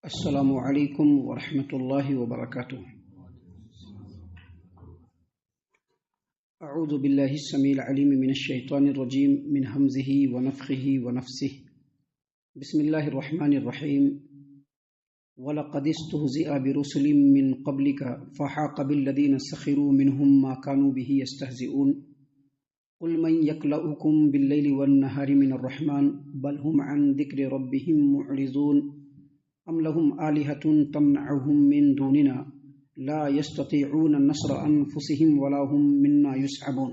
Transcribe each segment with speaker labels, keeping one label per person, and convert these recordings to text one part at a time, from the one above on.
Speaker 1: السلام علیکم ورحمۃ اللہ وبرکاتہ۔ اعوذ باللہ السمیع العلیم من الشیطان الرجیم من ہمزہ ونفخہ ونفثہ۔ بسم اللہ الرحمن الرحیم۔ وَلَقَدِ اسْتُهْزِئَ بِرُسُلٍ مِّن قَبْلِكَ فَحَاقَ بِالَّذِينَ سَخِرُوا مِنْهُم مَّا كَانُوا بِهِ يَسْتَهْزِئُونَ قُلْ مَن يَكْلَؤُكُم بِاللَّيْلِ وَالنَّهَارِ مِنَ الرَّحْمَٰنِ بَلْ هُمْ عَن ذِكْرِ رَبِّهِم مُّعْرِضُونَ أَمْ لَهُمْ آلِهَةٌ تَمْنَعُهُم مِّن دُونِنَا لَا يَسْتَطِيعُونَ نَصْرَ أَنفُسِهِمْ وَلَا هُم مِّنَّا يُصْحَبُونَ۔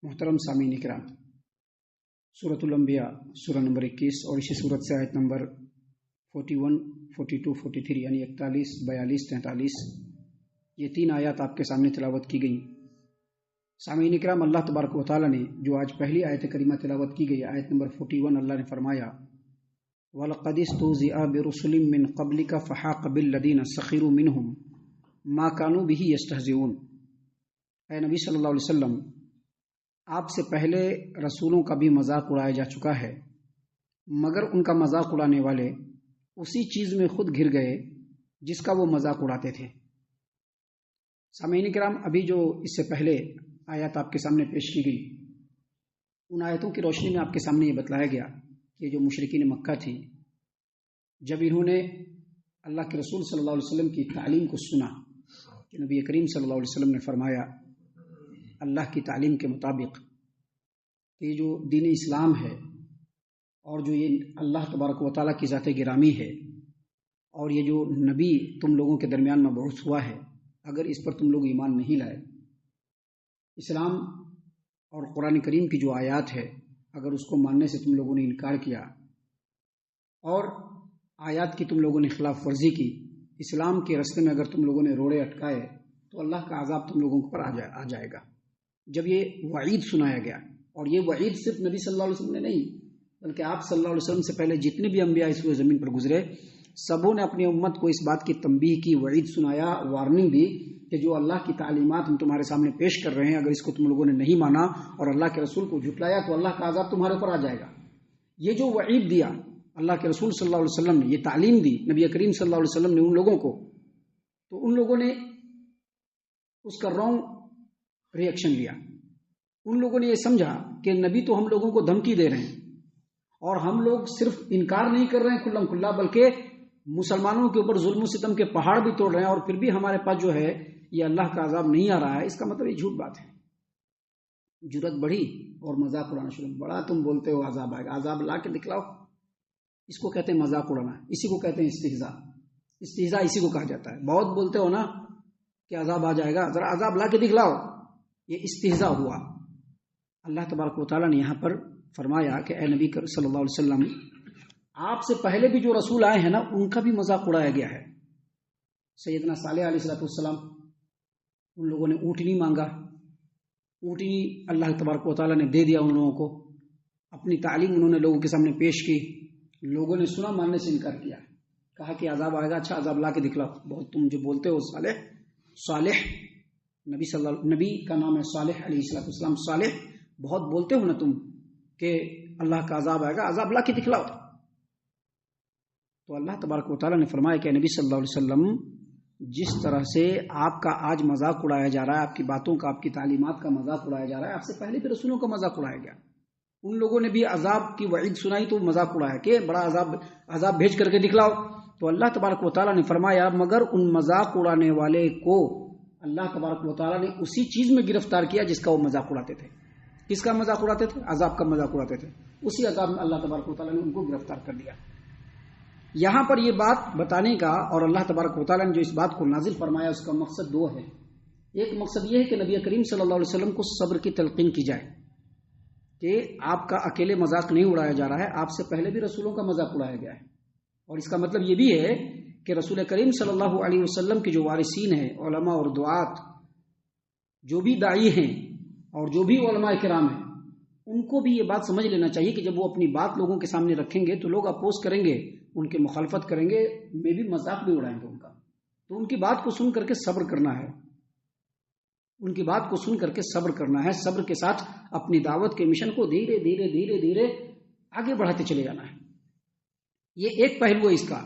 Speaker 1: محترم سامعین کرام، سورۃ الانبیاء سورہ نمبر 21 اور اسی سورت سے آیت نمبر 41، 42، 43 یعنی 41، 42، 43 یہ تین آیات آپ کے سامنے تلاوت کی گئیں۔ سامعین کرام، اللہ تبارک و تعالیٰ نے جو آج پہلی آیت کریمہ تلاوت کی گئی، آیت نمبر 41، اللہ نے فرمایا وَلَقَدِ اسْتُهْزِئَ بِرُسُلٍ مِّن قَبْلِكَ فَحَاقَ بِالَّذِينَ سَخِرُوا مِنْهُم مَّا كَانُوا بِهِ يَسْتَهْزِئُونَ۔ اے نبی صلی اللہ علیہ وسلم، آپ سے پہلے رسولوں کا بھی مذاق اڑایا جا چکا ہے، مگر ان کا مذاق اڑانے والے اسی چیز میں خود گھر گئے جس کا وہ مذاق اڑاتے تھے۔ سامعین کرام، ابھی جو اس سے پہلے آیات آپ کے سامنے پیش کی گئی، ان آیتوں کی روشنی میں آپ کے سامنے یہ بتلایا گیا کہ جو مشرکین مکہ تھی، جب انہوں نے اللہ کے رسول صلی اللہ علیہ وسلم کی تعلیم کو سنا کہ نبی کریم صلی اللہ علیہ وسلم نے فرمایا اللہ کی تعلیم کے مطابق کہ جو دین اسلام ہے اور جو یہ اللہ تبارک و تعالیٰ کی ذات گرامی ہے اور یہ جو نبی تم لوگوں کے درمیان مبعوث ہوا ہے، اگر اس پر تم لوگ ایمان نہیں لائے، اسلام اور قرآن کریم کی جو آیات ہے اگر اس کو ماننے سے تم لوگوں نے انکار کیا اور آیات کی تم لوگوں نے خلاف ورزی کی، اسلام کے راستے میں اگر تم لوگوں نے روڑے اٹکائے تو اللہ کا عذاب تم لوگوں پر آ جائے گا۔ جب یہ وعید سنایا گیا، اور یہ وعید صرف نبی صلی اللہ علیہ وسلم نے نہیں بلکہ آپ صلی اللہ علیہ وسلم سے پہلے جتنے بھی انبیاء اس روئے زمین پر گزرے، سبوں نے اپنی امت کو اس بات کی تنبیہ کی، وعید سنایا، وارننگ دی کہ جو اللہ کی تعلیمات ہم تمہارے سامنے پیش کر رہے ہیں، اگر اس کو تم لوگوں نے نہیں مانا اور اللہ کے رسول کو جھٹلایا تو اللہ کا عذاب تمہارے اوپر آ جائے گا۔ یہ جو وعید دیا اللہ کے رسول صلی اللہ علیہ وسلم نے، یہ تعلیم دی نبی کریم صلی اللہ علیہ وسلم نے ان لوگوں کو، تو ان لوگوں نے اس کا رانگ ری ایکشن لیا۔ ان لوگوں نے یہ سمجھا کہ نبی تو ہم لوگوں کو دھمکی دے رہے ہیں اور ہم لوگ صرف انکار نہیں کر رہے ہیں کھلم کھلا، بلکہ مسلمانوں کے اوپر ظلم و ستم کے پہاڑ بھی توڑ رہے ہیں، اور پھر بھی ہمارے پاس جو ہے یہ اللہ کا عذاب نہیں آ رہا ہے۔ اس کا مطلب یہ جھوٹ بات ہے۔ جرأت بڑھی اور مذاق اڑانا شروع، بڑا تم بولتے ہو عذاب آئے گا، عذاب لا کے دکھلاؤ۔ اس کو کہتے ہیں مذاق اڑانا، اسی کو کہتے ہیں استہزاء۔ استہزاء اسی کو کہا جاتا ہے۔ بہت بولتے ہو نا کہ عذاب آ جائے گا، ذرا عذاب لا کے دکھلاؤ، یہ استہزاء ہوا۔ اللہ تبارک و تعالیٰ نے یہاں پر فرمایا کہ اے نبی صلی اللہ علیہ وسلم، آپ سے پہلے بھی جو رسول آئے ہیں نا، ان کا بھی مذاق اڑایا گیا ہے۔ سیدنا صالح علیہ السلام، ان لوگوں نے اونٹنی مانگا، اونٹنی اللہ تبارک و تعالیٰ نے دے دیا ان لوگوں کو۔ اپنی تعلیم انہوں نے لوگوں کے سامنے پیش کی، لوگوں نے سنا، ماننے سے انکار کیا، کہا کہ عذاب آئے گا، اچھا عذاب لا کے دکھلاؤ۔ بہت تم جو بولتے ہو صالح نبی کا نام ہے صالح علیہ السلام، صالح بہت بولتے ہو نا تم کہ اللہ کا عذاب آئے گا، عذاب لا کے دکھلاؤ۔ تو اللہ تبارک و تعالیٰ نے فرمایا کہ نبی صلی اللہ علیہ وسلم، جس طرح سے آپ کا آج مذاق اڑایا جا رہا ہے، آپ کی باتوں کا، آپ کی تعلیمات کا مذاق اڑایا جا رہا ہے، آپ سے پہلے بھی رسولوں کا مذاق اڑایا گیا۔ ان لوگوں نے بھی عذاب کی وعید سنائی تو مذاق اڑایا کہ بڑا عذاب بھیج کر کے دکھلاؤ۔ تو اللہ تبارک و تعالیٰ نے فرمایا مگر ان مذاق اڑانے والے کو اللہ تبارک و تعالیٰ نے اسی چیز میں گرفتار کیا جس کا وہ مذاق اڑاتے تھے۔ کس کا مذاق اڑاتے تھے؟ عذاب کا مذاق اڑاتے تھے۔ اسی عذاب میں اللہ تبارک و تعالیٰ نے ان کو گرفتار کر دیا۔ یہاں پر یہ بات بتانے کا اور اللہ تبارک و تعالیٰ نے جو اس بات کو نازل فرمایا اس کا مقصد دو ہے۔ ایک مقصد یہ ہے کہ نبی کریم صلی اللہ علیہ وسلم کو صبر کی تلقین کی جائے کہ آپ کا اکیلے مذاق نہیں اڑایا جا رہا ہے، آپ سے پہلے بھی رسولوں کا مذاق اڑایا گیا ہے۔ اور اس کا مطلب یہ بھی ہے کہ رسول کریم صلی اللہ علیہ وسلم کے جو وارثین ہیں، علماء اور دعات، جو بھی داعی ہیں اور جو بھی علماء کرام ہیں، ان کو بھی یہ بات سمجھ لینا چاہیے کہ جب وہ اپنی بات لوگوں کے سامنے رکھیں گے تو لوگ اپوز کریں گے، ان کی مخالفت کریں گے، میں بھی مذاق بھی اڑائیں گے ان کا۔ تو ان کی بات کو سن کر کے صبر کرنا ہے، ان کی بات کو سن کر کے صبر کرنا ہے، صبر کے ساتھ اپنی دعوت کے مشن کو دھیرے دھیرے دھیرے دھیرے آگے بڑھاتے چلے جانا ہے. یہ ایک پہلو ہے اس کا.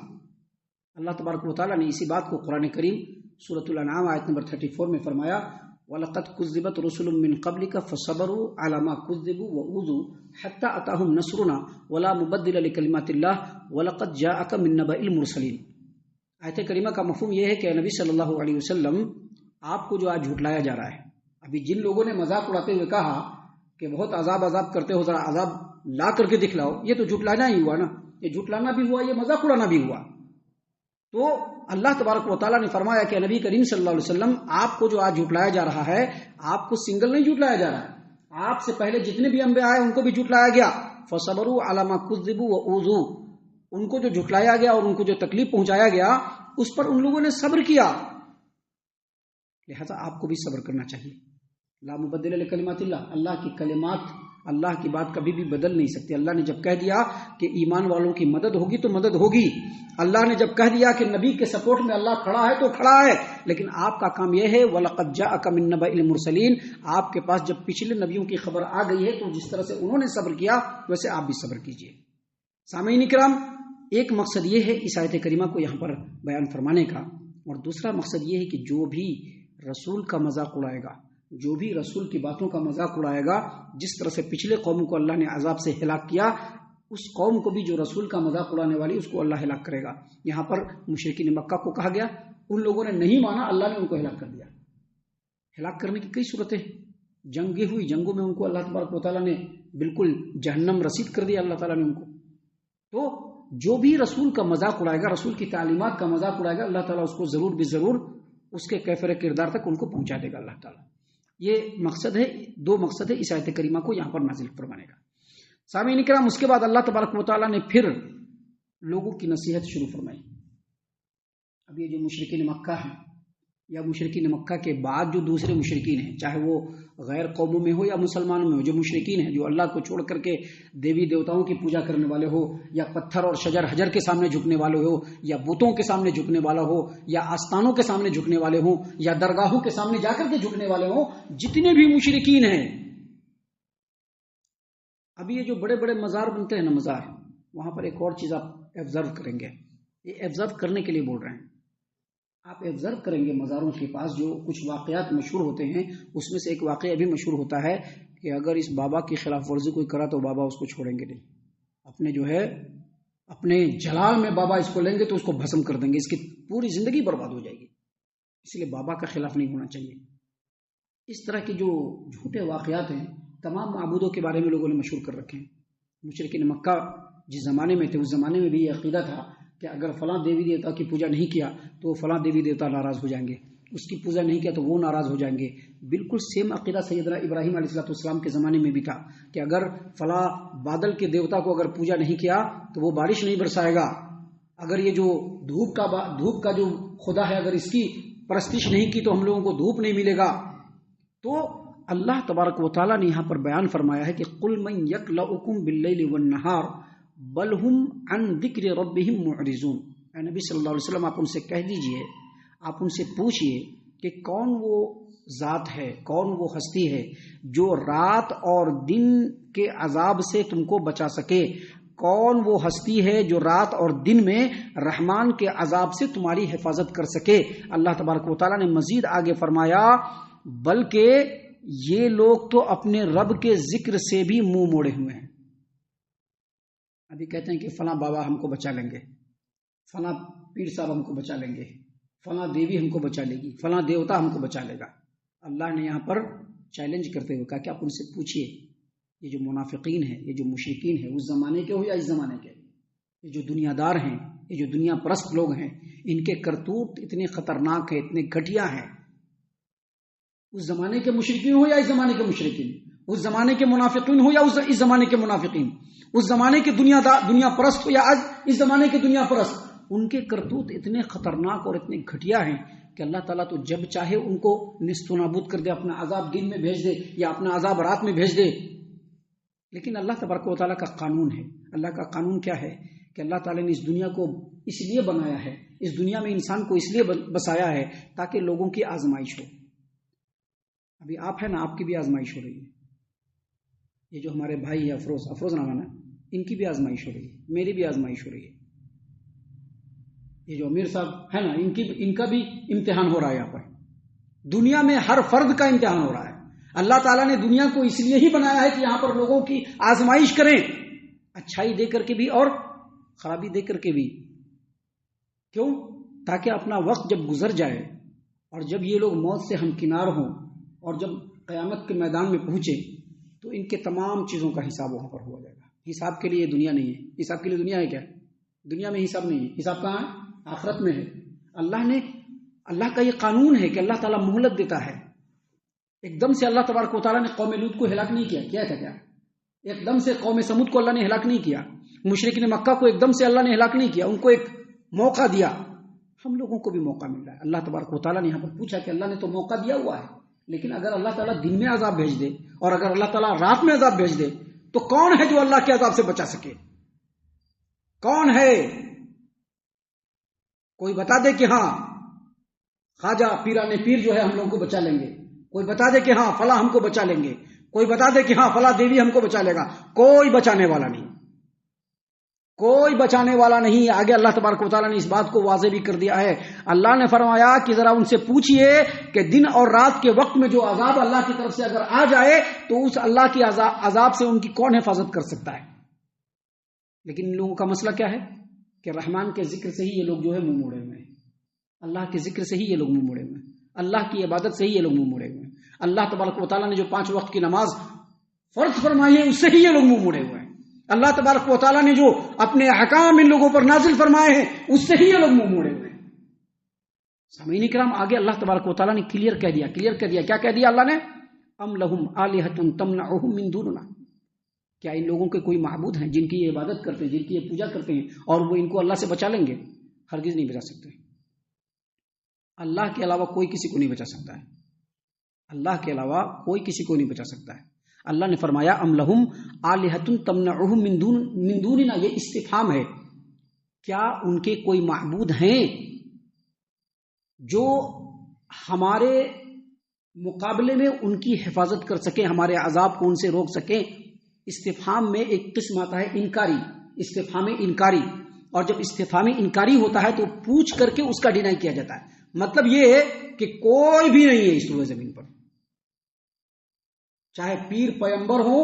Speaker 1: اللہ تبارک و تعالیٰ نے اسی بات کو قرآن کریم سورۃ الانعام آیت نمبر 34 میں فرمایا وَلَقَدْ كُذِّبَتْ رُسُلٌ مِّن قَبْلِكَ فَصَبَرُوا عَلَىٰ مَا كُذِّبُوا وَأُوذُوا حَتَّىٰ أَتَاهُمْ نَصْرُنَا وَلَا مُبَدِّلَ لِكَلِمَاتِ اللَّهِ وَلَقَدْ جَاءَكَ مِن نَّبَإِ الْمُرْسَلِينَ. آیت کریمہ کا مفہوم یہ ہے کہ نبی صلی اللہ علیہ وسلم آپ کو جو آج جھٹلایا جا رہا ہے، ابھی جن لوگوں نے مذاق اڑاتے ہوئے کہا کہ بہت عذاب کرتے ہو، ذرا عذاب لا کر کے دکھلاؤ، یہ تو جھٹلانا ہی ہوا نا. یہ جھٹلانا بھی ہوا، یہ مذاق اڑانا بھی ہوا. تو اللہ تبارک و تعالیٰ نے فرمایا کہ نبی کریم صلی اللہ علیہ وسلم آپ کو جو آج جھٹلایا جا رہا ہے، آپ کو سنگل نہیں جھٹلایا جا رہا ہے، آپ سے پہلے جتنے بھی انبیاء آئے ان کو بھی جھٹلایا گیا. فَصَبَرُوا عَلَىٰ مَا كُذِّبُوا وَأُوذُوا. ان کو جو جھٹلایا گیا اور ان کو جو تکلیف پہنچایا گیا اس پر ان لوگوں نے صبر کیا، لہذا آپ کو بھی صبر کرنا چاہیے. لا مبدل لکلمات اللہ. اللہ کی کلمات، اللہ کی بات کبھی بھی بدل نہیں سکتی. اللہ نے جب کہہ دیا کہ ایمان والوں کی مدد ہوگی تو مدد ہوگی. اللہ نے جب کہہ دیا کہ نبی کے سپورٹ میں اللہ کھڑا ہے تو کھڑا ہے. لیکن آپ کا کام یہ ہے وَلَقَدْ جَاءَكَ مِن نَّبَإِ الْمُرْسَلِينَ. آپ کے پاس جب پچھلے نبیوں کی خبر آ گئی ہے تو جس طرح سے انہوں نے صبر کیا ویسے آپ بھی صبر کیجئے. سامعین کرام، ایک مقصد یہ ہے اس آیت کریمہ کو یہاں پر بیان فرمانے کا، اور دوسرا مقصد یہ ہے کہ جو بھی رسول کا مذاق اڑائے گا، جو بھی رسول کی باتوں کا مذاق اڑائے گا، جس طرح سے پچھلے قوموں کو اللہ نے عذاب سے ہلاک کیا، اس قوم کو بھی جو رسول کا مذاق اڑانے والی اس کو اللہ ہلاک کرے گا. یہاں پر مشرکین مکہ کو کہا گیا، ان لوگوں نے نہیں مانا، اللہ نے ان کو ہلاک کر دیا. ہلاک کرنے کی کئی صورتیں، جنگیں ہوئی، جنگوں میں ان کو اللہ تبارک و تعالیٰ نے بالکل جہنم رسید کر دیا اللہ تعالیٰ نے ان کو. تو جو بھی رسول کا مذاق اڑائے گا، رسول کی تعلیمات کا مذاق اڑائے گا، اللہ تعالیٰ اس کو ضرور بھی ضرور اس کے کیفر کردار تک ان کو پہنچا دے گا اللہ تعالیٰ. یہ مقصد ہے، دو مقصد ہے اس آیت کریمہ کو یہاں پر نازل فرمانے کا. سامعین کرام، اس کے بعد اللہ تبارک و تعالیٰ نے پھر لوگوں کی نصیحت شروع فرمائی. اب یہ جو مشرکین مکہ ہیں یا مشرکین مکہ کے بعد جو دوسرے مشرکین ہیں، چاہے وہ غیر قوموں میں ہو یا مسلمانوں میں ہو، جو مشرکین ہیں، جو اللہ کو چھوڑ کر کے دیوی دیوتاؤں کی پوجا کرنے والے ہو، یا پتھر اور شجر حجر کے سامنے جھکنے والے ہو، یا بتوں کے سامنے جھکنے والا ہو، یا آستانوں کے سامنے جھکنے والے ہوں، یا درگاہوں کے سامنے جا کر کے جھکنے والے ہوں، جتنے بھی مشرکین ہیں. ابھی یہ جو بڑے بڑے مزار بنتے ہیں نا، مزار، وہاں پر ایک اور چیز آپ آبزرو کریں گے. یہ آبزرو کرنے کے لیے بول رہے ہیں. آپ آبزرو کریں گے مزاروں کے پاس جو کچھ واقعات مشہور ہوتے ہیں، اس میں سے ایک واقعہ بھی مشہور ہوتا ہے کہ اگر اس بابا کی خلاف ورزی کوئی کرا تو بابا اس کو چھوڑیں گے نہیں. اپنے جو ہے اپنے جلال میں بابا اس کو لیں گے تو اس کو بھسم کر دیں گے، اس کی پوری زندگی برباد ہو جائے گی. اس لیے بابا کا خلاف نہیں ہونا چاہیے. اس طرح کے جو جھوٹے واقعات ہیں تمام معبودوں کے بارے میں لوگوں نے مشہور کر رکھے ہیں. مشرکین مکہ جس زمانے میں تھے اس زمانے میں بھی یہ عقیدہ تھا کہ اگر فلاں دیوی دیوتا کی پوجا نہیں کیا تو فلاں دیوی دیوتا ناراض ہو جائیں گے، اس کی پوجا نہیں کیا تو وہ ناراض ہو جائیں گے. بالکل سیم عقیدہ سیدنا ابراہیم علیہ السلام کے زمانے میں بھی تھا کہ اگر فلاں بادل کے دیوتا کو اگر پوجا نہیں کیا تو وہ بارش نہیں برسائے گا. اگر یہ جو دھوپ کا جو خدا ہے اگر اس کی پرستش نہیں کی تو ہم لوگوں کو دھوپ نہیں ملے گا. تو اللہ تبارک و تعالیٰ نے یہاں پر بیان فرمایا ہے کہ قل من یکلؤکم باللیل والنہار بل ہم عن ذکر ربہم معرضون. اے نبی صلی اللہ علیہ وسلم، آپ ان سے کہہ دیجئے، آپ ان سے پوچھئے کہ کون وہ ذات ہے، کون وہ ہستی ہے جو رات اور دن کے عذاب سے تم کو بچا سکے، کون وہ ہستی ہے جو رات اور دن میں رحمان کے عذاب سے تمہاری حفاظت کر سکے. اللہ تبارک و تعالیٰ نے مزید آگے فرمایا بلکہ یہ لوگ تو اپنے رب کے ذکر سے بھی منہ موڑے ہوئے ہیں. ابھی کہتے ہیں کہ فلاں بابا ہم کو بچا لیں گے، فلاں پیر صاحب ہم کو بچا لیں گے، فلاں دیوی ہم کو بچا لے گی، فلاں دیوتا ہم کو بچا لے گا. اللہ نے یہاں پر چیلنج کرتے ہوئے کہا کہ آپ ان سے پوچھئے یہ جو منافقین ہیں، یہ جو مشرکین ہیں، اس زمانے کے ہو یا اس زمانے کے، یہ جو دنیا دار ہیں، یہ جو دنیا پرست لوگ ہیں، ان کے کرتوت اتنے خطرناک ہیں، اتنے گھٹیا ہیں. اس زمانے کے مشرکین ہو یا اس زمانے کے مشرکین، اس زمانے کے منافقین ہو یا اس زمانے کے منافقین، اس زمانے کے دنیا پرست ہو یا آج اس زمانے کے دنیا پرست، ان کے کرتوت اتنے خطرناک اور اتنے گھٹیا ہیں کہ اللہ تعالیٰ تو جب چاہے ان کو نیست و نابود کر دے، اپنا عذاب دن میں بھیج دے یا اپنا عذاب رات میں بھیج دے. لیکن اللہ تبارک و تعالیٰ کا قانون ہے. اللہ کا قانون کیا ہے کہ اللہ تعالیٰ نے اس دنیا کو اس لیے بنایا ہے، اس دنیا میں انسان کو اس لیے بسایا ہے تاکہ لوگوں کی آزمائش ہو. ابھی آپ ہے نا، آپ کی بھی آزمائش ہو رہی ہے. یہ جو ہمارے بھائی ہے افروز نام ہے نا، ان کی بھی آزمائش ہو رہی ہے, میری بھی آزمائش ہو رہی ہے. یہ جو امیر صاحب ہے نا, ان کا بھی امتحان ہو رہا ہے. یہاں پر دنیا میں ہر فرد کا امتحان ہو رہا ہے. اللہ تعالیٰ نے دنیا کو اس لیے ہی بنایا ہے کہ یہاں پر لوگوں کی آزمائش کریں, اچھائی دے کر کے بھی اور خرابی دے کر کے بھی. کیوں؟ تاکہ اپنا وقت جب گزر جائے اور جب یہ لوگ موت سے ہمکنار ہوں اور جب قیامت کے میدان میں پہنچے تو ان کے تمام چیزوں کا حساب وہاں پر ہوا جائے گا. حساب کے لیے دنیا نہیں ہے. حساب کے لیے دنیا ہے کیا؟ دنیا میں حساب نہیں ہے. حساب کہاں ہے؟ آخرت میں ہے. اللہ کا یہ قانون ہے کہ اللہ تعالیٰ مہلت دیتا ہے. ایک دم سے اللہ تبارک و تعالیٰ نے قوم لوط کو ہلاک نہیں کیا کیا ایک دم سے قوم سمود کو اللہ نے ہلاک نہیں کیا. مشرکین مکہ کو ایک دم سے اللہ نے ہلاک نہیں کیا, ان کو ایک موقع دیا. ہم لوگوں کو بھی موقع مل رہا ہے. اللہ تبارک و تعالیٰ نے یہاں پر پوچھا کہ اللہ نے تو موقع دیا ہوا ہے, لیکن اگر اللہ تعالیٰ دن میں عذاب بھیج دے اور اگر اللہ تعالیٰ رات میں عذاب بھیج دے تو کون ہے جو اللہ کے عذاب سے بچا سکے؟ کون ہے؟ کوئی بتا دے کہ ہاں خواجہ پیران پیر جو ہے ہم لوگوں کو بچا لیں گے. کوئی بتا دے کہ ہاں فلاں ہم کو بچا لیں گے. کوئی بتا دے کہ ہاں فلاں دیوی ہم کو بچا لے گا. کوئی بچانے والا نہیں, کوئی بچانے والا نہیں. آگے اللہ تبارک و تعالیٰ نے اس بات کو واضح بھی کر دیا ہے. اللہ نے فرمایا کہ ذرا ان سے پوچھئے کہ دن اور رات کے وقت میں جو عذاب اللہ کی طرف سے اگر آ جائے تو اس اللہ کی عذاب سے ان کی کون حفاظت کر سکتا ہے؟ لیکن ان لوگوں کا مسئلہ کیا ہے کہ رحمان کے ذکر سے ہی یہ لوگ جو ہے منہ موڑے ہوئے ہیں. اللہ کے ذکر سے ہی یہ لوگ منہ موڑے ہوئے ہیں. اللہ کی عبادت سے ہی یہ لوگ منہ موڑے ہوئے ہیں. اللہ تبارک و تعالیٰ نے جو 5 وقت کی نماز فرض فرمائی ہے اس سے ہی یہ لوگ منہ موڑے ہوئے ہیں. اللہ تبارک و تعالیٰ نے جو اپنے احکام ان لوگوں پر نازل فرمائے ہیں اس سے ہی یہ لوگ منہ موڑے ہوئے ہیں. سامعین کرام, آگے اللہ تبارک و تعالیٰ نے کلیئر کہہ دیا. کیا کہہ دیا اللہ نے؟ ام لہم آلہۃ تمنعہم من دوننا. کیا ان لوگوں کے کوئی معبود ہیں جن کی یہ عبادت کرتے ہیں, جن کی یہ پوجا کرتے ہیں اور وہ ان کو اللہ سے بچا لیں گے؟ ہرگز نہیں بچا سکتے. اللہ کے علاوہ کوئی کسی کو نہیں بچا سکتا ہے. اللہ کے علاوہ کوئی کسی کو نہیں بچا سکتا ہے. اللہ نے فرمایا ام لہم آلہۃ تمنعہم من دوننا. یہ استفہام ہے. کیا ان کے کوئی معبود ہیں جو ہمارے مقابلے میں ان کی حفاظت کر سکیں, ہمارے عذاب کو ان سے روک سکیں؟ استفہام میں ایک قسم آتا ہے انکاری, استفہام انکاری. اور جب استفہام انکاری ہوتا ہے تو پوچھ کر کے اس کا ڈینائی کیا جاتا ہے. مطلب یہ ہے کہ کوئی بھی نہیں ہے اس روئے زمین پر, چاہے پیر پیمبر ہو,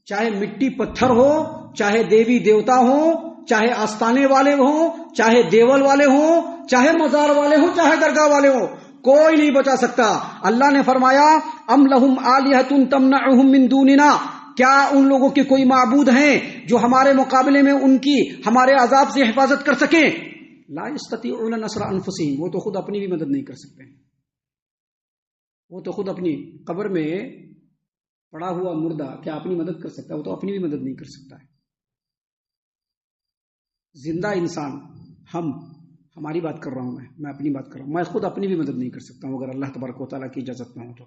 Speaker 1: چاہے مٹی پتھر ہو, چاہے دیوی دیوتا ہو, چاہے آستانے والے ہوں, چاہے دیول والے ہوں, چاہے مزار والے ہوں, چاہے درگاہ والے ہوں, کوئی نہیں بچا سکتا. اللہ نے فرمایا ام لہم آلہۃ تمنعہم من دوننا. کیا ان لوگوں کے کوئی معبود ہیں جو ہمارے مقابلے میں ان کی ہمارے عذاب سے حفاظت کر سکیں؟ لا یستطیعون نصر انفسہم. وہ تو خود اپنی بھی مدد نہیں کر سکتے. وہ تو خود اپنی قبر میں پڑا ہوا مردہ کیا اپنی مدد کر سکتا ہے؟ وہ تو اپنی بھی مدد نہیں کر سکتا ہے. زندہ انسان ہماری بات کر رہا ہوں, میں اپنی بات کر رہا ہوں. میں خود اپنی بھی مدد نہیں کر سکتا ہوں. اگر اللہ تبارک و تعالیٰ کی اجازت نہ ہو تو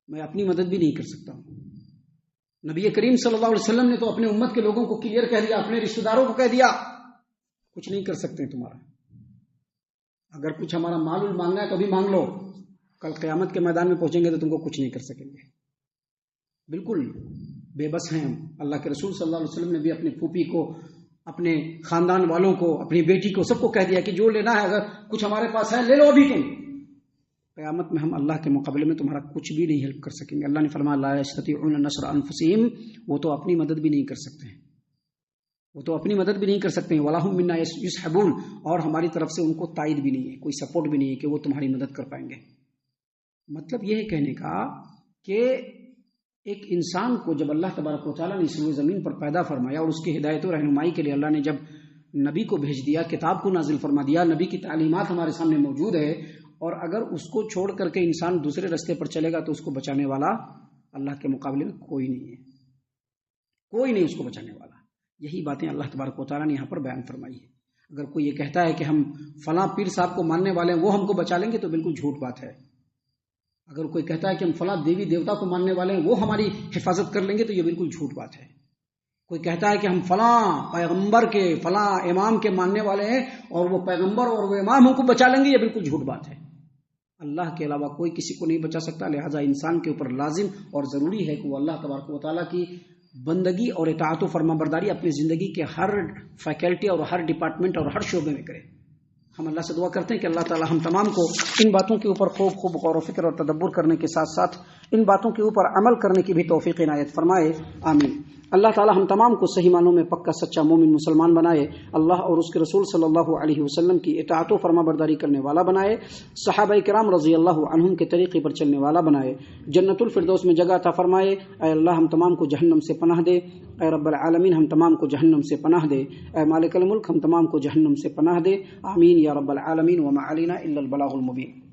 Speaker 1: میں اپنی مدد بھی نہیں کر سکتا ہوں. نبی کریم صلی اللہ علیہ وسلم نے تو اپنے امت کے لوگوں کو کلیئر کہہ دیا, اپنے رشتہ داروں کو کہہ دیا کچھ نہیں کر سکتے تمہارا. اگر کچھ ہمارا مال مانگنا ہے تو بھی مانگ لو, کل قیامت کے میدان میں پہنچیں گے تو تم کو کچھ نہیں کر سکیں گے. بالکل بے بس ہیں ہم. اللہ کے رسول صلی اللہ علیہ وسلم نے بھی اپنی پھوپھی کو, اپنے خاندان والوں کو, اپنی بیٹی کو, سب کو کہہ دیا کہ جو لینا ہے اگر کچھ ہمارے پاس ہے لے لو ابھی تم. قیامت میں ہم اللہ کے مقابلے میں تمہارا کچھ بھی نہیں ہیلپ کر سکیں گے. اللہ نے فرمایا لا یستطیعون نصر انفسہم. وہ تو اپنی مدد بھی نہیں کر سکتے ہیں, وہ تو اپنی مدد بھی نہیں کر سکتے ہیں. ولا هم منا یسحبون. اور ہماری طرف سے ان کو تائید بھی نہیں ہے, کوئی سپورٹ بھی نہیں ہے کہ وہ تمہاری مدد کر پائیں گے. مطلب یہ ہے کہنے کا کہ ایک انسان کو جب اللہ تبارک و تعالیٰ نے اس روئے زمین پر پیدا فرمایا اور اس کی ہدایت و رہنمائی کے لیے اللہ نے جب نبی کو بھیج دیا, کتاب کو نازل فرما دیا, نبی کی تعلیمات ہمارے سامنے موجود ہے, اور اگر اس کو چھوڑ کر کے انسان دوسرے راستے پر چلے گا تو اس کو بچانے والا اللہ کے مقابلے میں کوئی نہیں ہے, کوئی نہیں اس کو بچانے والا. یہی باتیں اللہ تبارک و تعالیٰ نے یہاں پر بیان فرمائی ہے. اگر کوئی یہ کہتا ہے کہ ہم فلاں پیر صاحب کو ماننے والے ہیں وہ ہم کو بچا لیں گے تو بالکل جھوٹ بات ہے. اگر کوئی کہتا ہے کہ ہم فلاں دیوی دیوتا کو ماننے والے ہیں وہ ہماری حفاظت کر لیں گے تو یہ بالکل جھوٹ بات ہے. کوئی کہتا ہے کہ ہم فلاں پیغمبر کے, فلاں امام کے ماننے والے ہیں اور وہ پیغمبر اور وہ امام ہم کو بچا لیں گے, یہ بالکل جھوٹ بات ہے. اللہ کے علاوہ کوئی کسی کو نہیں بچا سکتا. لہٰذا انسان کے اوپر لازم اور ضروری ہے کہ وہ اللہ تبارک و تعالیٰ کی بندگی اور اطاعت و فرما برداری اپنی زندگی کے ہر فیکلٹی اور ہر ڈپارٹمنٹ اور ہر شعبے میں کریں۔ ہم اللہ سے دعا کرتے ہیں کہ اللہ تعالی ہم تمام کو ان باتوں کے اوپر خوب غور و فکر اور تدبر کرنے کے ساتھ ساتھ ان باتوں کے اوپر عمل کرنے کی بھی توفیق عنایت فرمائے، آمین۔ اللہ تعالی ہم تمام کو صحیح معنوں میں پکا سچا مومن مسلمان بنائے، اللہ اور اس کے رسول صلی اللہ علیہ وسلم کی اطاعت و فرما برداری کرنے والا بنائے، صحابہ کرام رضی اللہ عنہم کے طریقے پر چلنے والا بنائے، جنت الفردوس میں جگہ عطا فرمائے۔ اے اللہ ہم تمام کو جہنم سے پناہ دے، اے رب العالمین ہم تمام کو جہنم سے پناہ دے، اے مالک الملک ہم تمام کو جہنم سے پناہ دے، آمین یا رب العالمین۔ وما علینا الا البلاغ المبین۔